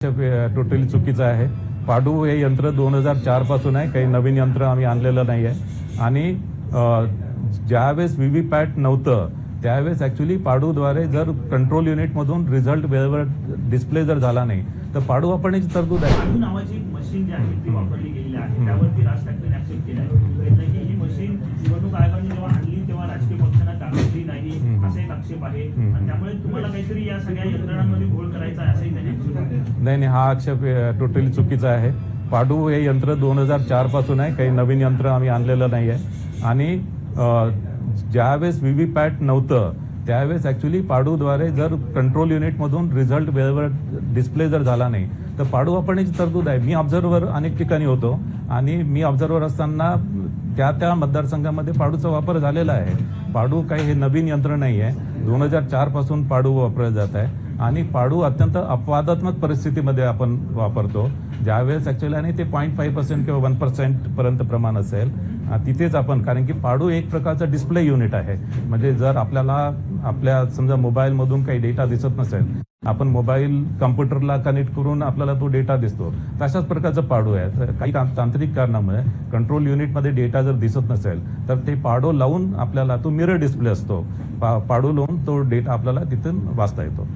Totally चुकीचं आहे। पाडू हे यंत्र 2004 पासून आहे, काही नवीन यंत्र आम्ही आणलेलं नाही आहे। आणि ज्यावेळेस व्हीव्हीपॅट नव्हतं त्यावेळेस ऍक्च्युअली पाडूद्वारे जर कंट्रोल युनिट मधून रिझल्ट वेळेवर डिस्प्ले जर झाला नाही तर पाडू वापरण्याची तरतूद आहे। पाडू नावाची मशीन जी आहे ती वापरली गेलेली आहे, त्यावरती राज ठाकरेंनी ऍक्सेप्ट केलं आहे की ही मशीन निवडणूक आयोगाने जेव्हा आणली तेव्हा राजकीय पक्षांना दाखवली नाही असा एक आक्षेप आहे। आणि त्यामुळे तुम्हाला काहीतरी या सगळ्या यंत्रणांमध्ये घोळ करायचा आहे असंही त्यांनी आक्षेप केला। नाही, हा आक्षेप टोटली चुकीचा आहे। पाडू हे यंत्र 2004 पासून आहे, काही नवीन यंत्र आम्ही आणलेलं नाही आहे। आणि ज्यावेळेस व्हीव्हीपॅट नव्हतं त्यावेळेस ऍक्च्युअली पाडूद्वारे जर कंट्रोल युनिट मधून रिझल्ट वेळेवर डिस्प्ले जर झाला नाही तर पाडू वापरण्याची तरतूद आहे। मी ऑब्झर्व्हर अनेक ठिकाणी होतो आणि मी ऑब्झर्व्हर असताना त्या मतदारसंघामध्ये पाडूचा वापर झालेला आहे। पाडू काही हे नवीन यंत्र नाही आहे, 2004 पासून पाडू वापरले जात आहे। आणि पाडू अत्यंत अपवादात्मक परिस्थितीमध्ये आपण वापरतो, ज्यावेळेस ऍक्च्युअली आणि ते 0.5% किंवा 1% पर्यंत प्रमाण असेल तिथेच आपण, कारण की पाडू एक प्रकारचं डिस्प्ले युनिट आहे। म्हणजे जर आपल्या समजा मोबाईल मधून काही डेटा दिसत नसेल, आपण मोबाईल कॉम्प्युटरला कनेक्ट करून आपल्याला तो डेटा दिसतो, तशाच प्रकारचं पाडू आहे। तर काही तांत्रिक कारणामुळे कंट्रोल युनिटमध्ये डेटा जर दिसत नसेल तर ते पाडू लावून आपल्याला तो मिरर डिस्प्ले असतो, पाडू लावून तो डेटा आपल्याला तिथून वाचता येतो।